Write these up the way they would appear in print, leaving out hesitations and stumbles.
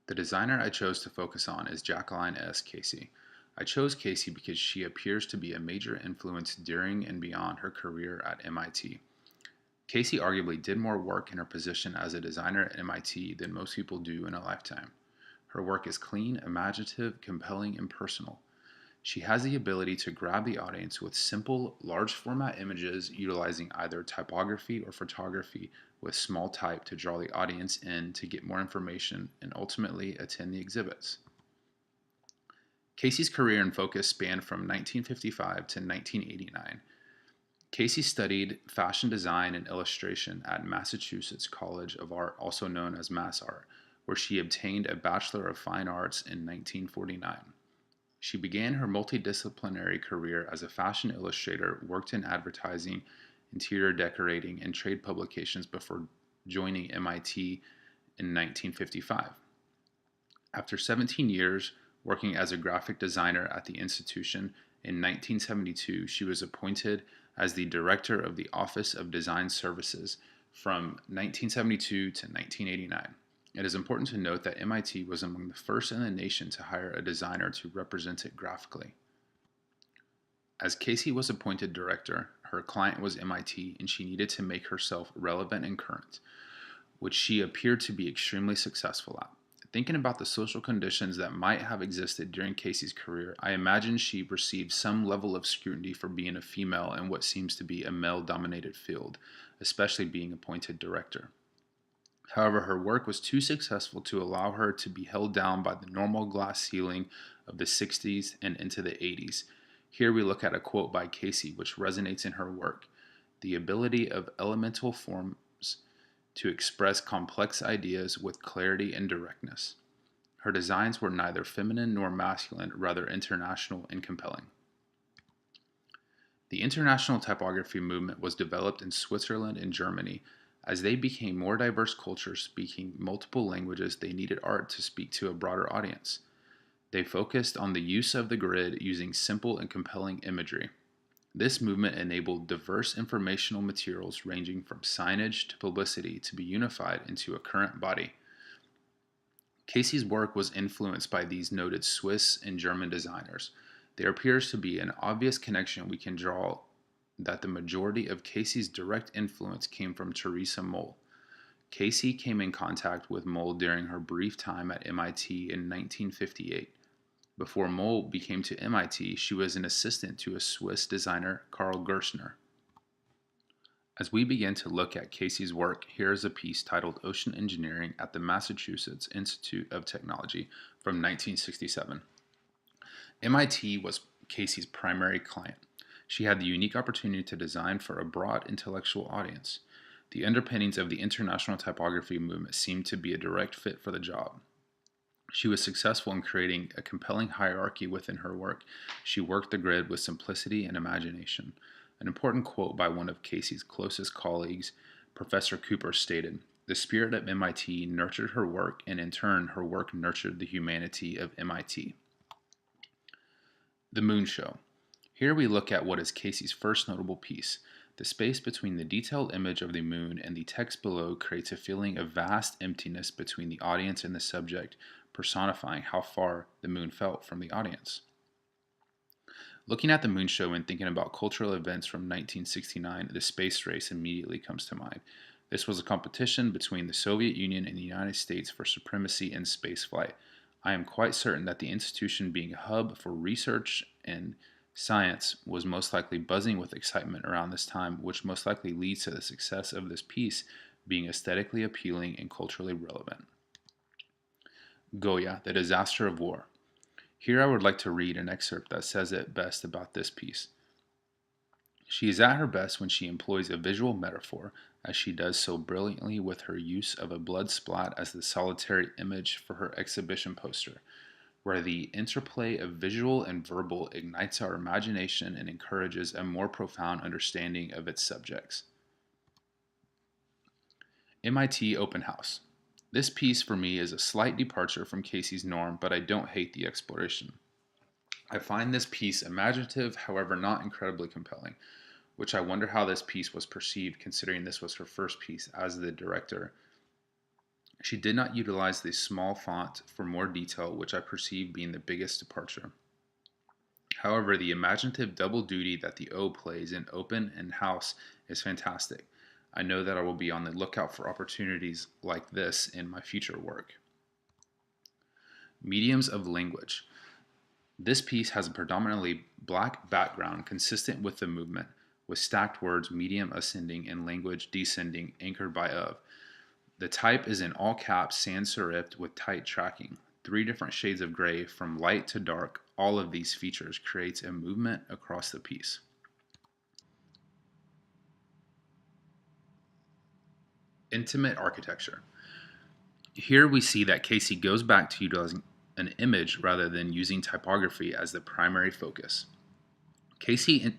The designer I chose to focus on is Jacqueline S. Casey. I chose Casey because she appears to be a major influence during and beyond her career at MIT. Casey arguably did more work in her position as a designer at MIT than most people do in a lifetime. Her work is clean, imaginative, compelling, and personal. She has the ability to grab the audience with simple, large format images utilizing either typography or photography with small type to draw the audience in to get more information and ultimately attend the exhibits. Casey's career and focus spanned from 1955 to 1989. Casey studied fashion design and illustration at Massachusetts College of Art, also known as MassArt, where she obtained a Bachelor of Fine Arts in 1949. She began her multidisciplinary career as a fashion illustrator, worked in advertising, interior decorating, and trade publications before joining MIT in 1955. After 17 years working as a graphic designer at the institution, in 1972 she was appointed as the director of the Office of Design Services from 1972 to 1989. It is important to note that MIT was among the first in the nation to hire a designer to represent it graphically. As Casey was appointed director, her client was MIT and she needed to make herself relevant and current, which she appeared to be extremely successful at. Thinking about the social conditions that might have existed during Casey's career, I imagine she received some level of scrutiny for being a female in what seems to be a male-dominated field, especially being appointed director. However, her work was too successful to allow her to be held down by the normal glass ceiling of the 60s and into the 80s. Here we look at a quote by Casey which resonates in her work: "The ability of elemental forms to express complex ideas with clarity and directness." Her designs were neither feminine nor masculine, rather international and compelling. The international typography movement was developed in Switzerland and Germany. As they became more diverse cultures speaking multiple languages, they needed art to speak to a broader audience. They focused on the use of the grid using simple and compelling imagery. This movement enabled diverse informational materials ranging from signage to publicity to be unified into a current body. Casey's work was influenced by these noted Swiss and German designers. There appears to be an obvious connection we can draw that the majority of Casey's direct influence came from Teresa Moll. Casey came in contact with Moll during her brief time at MIT in 1958. Before Moll became to MIT, she was an assistant to a Swiss designer, Karl Gerstner. As we begin to look at Casey's work, here is a piece titled Ocean Engineering at the Massachusetts Institute of Technology from 1967. MIT was Casey's primary client. She had the unique opportunity to design for a broad intellectual audience. The underpinnings of the international typography movement seemed to be a direct fit for the job. She was successful in creating a compelling hierarchy within her work. She worked the grid with simplicity and imagination. An important quote by one of Casey's closest colleagues, Professor Cooper, stated, "The spirit of MIT nurtured her work, and in turn, her work nurtured the humanity of MIT." The Moon Show. Here we look at what is Casey's first notable piece. The space between the detailed image of the moon and the text below creates a feeling of vast emptiness between the audience and the subject, personifying how far the moon felt from the audience. Looking at the Moon Show and thinking about cultural events from 1969, the space race immediately comes to mind. This was a competition between the Soviet Union and the United States for supremacy in spaceflight. I am quite certain that the institution, being a hub for research and science, was most likely buzzing with excitement around this time, which most likely leads to the success of this piece being aesthetically appealing and culturally relevant. Goya, the Disaster of War. Here I would like to read an excerpt that says it best about this piece. She is at her best when she employs a visual metaphor, as she does so brilliantly with her use of a blood splat as the solitary image for her exhibition poster, where the interplay of visual and verbal ignites our imagination and encourages a more profound understanding of its subjects. MIT Open House. This piece for me is a slight departure from Casey's norm, but I don't hate the exploration. I find this piece imaginative, however not incredibly compelling, which I wonder how this piece was perceived considering this was her first piece as the director She did not utilize the small font for more detail, which I perceive being the biggest departure. However, the imaginative double duty that the O plays in open and house is fantastic. I know that I will be on the lookout for opportunities like this in my future work. Mediums of language. This piece has a predominantly black background consistent with the movement, with stacked words medium ascending and language descending anchored by of. The type is in all caps sans serif with tight tracking. Three different shades of gray from light to dark. All of these features creates a movement across the piece. Intimate architecture. Here we see that Casey goes back to utilizing an image rather than using typography as the primary focus. Casey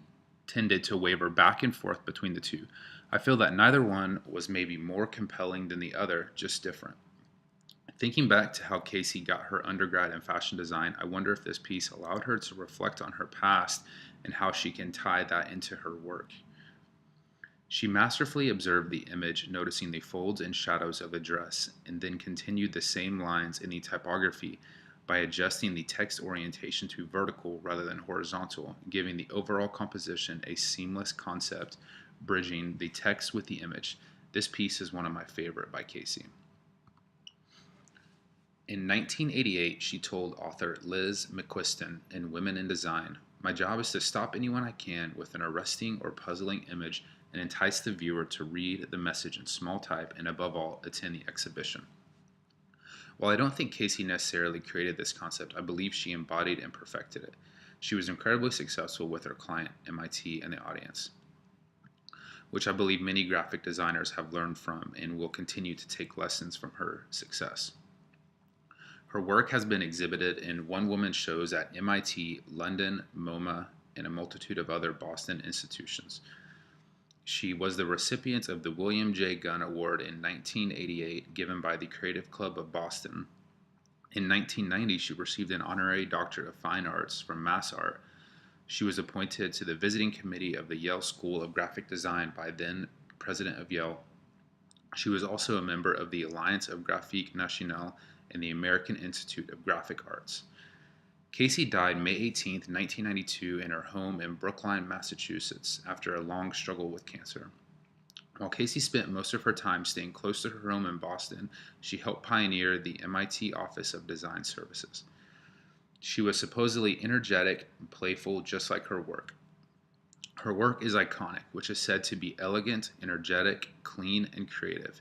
tended to waver back and forth between the two. I feel that neither one was maybe more compelling than the other, just different. Thinking back to how Casey got her undergrad in fashion design, I wonder if this piece allowed her to reflect on her past and how she can tie that into her work. She masterfully observed the image, noticing the folds and shadows of a dress, and then continued the same lines in the typography by adjusting the text orientation to vertical rather than horizontal, giving the overall composition a seamless concept, bridging the text with the image. This piece is one of my favorite by Casey. In 1988, she told author Liz McQuiston in Women in Design, "My job is to stop anyone I can with an arresting or puzzling image and entice the viewer to read the message in small type and, above all, attend the exhibition." While I don't think Casey necessarily created this concept, I believe she embodied and perfected it. She was incredibly successful with her client, MIT, and the audience, which I believe many graphic designers have learned from and will continue to take lessons from her success. Her work has been exhibited in one-woman shows at MIT, London, MoMA, and a multitude of other Boston institutions. She was the recipient of the William J. Gunn Award in 1988, given by the Creative Club of Boston. In 1990, she received an honorary Doctorate of Fine Arts from Mass Art. She was appointed to the visiting committee of the Yale School of Graphic Design by then President of Yale. She was also a member of the Alliance of Graphique Nationale and the American Institute of Graphic Arts. Casey died May 18, 1992, in her home in Brookline, Massachusetts, after a long struggle with cancer. While Casey spent most of her time staying close to her home in Boston, she helped pioneer the MIT Office of Design Services. She was supposedly energetic and playful, just like her work. Her work is iconic, which is said to be elegant, energetic, clean, and creative.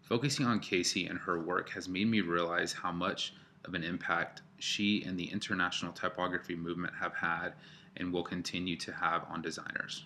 Focusing on Casey and her work has made me realize how much of an impact she and the international typography movement have had and will continue to have on designers.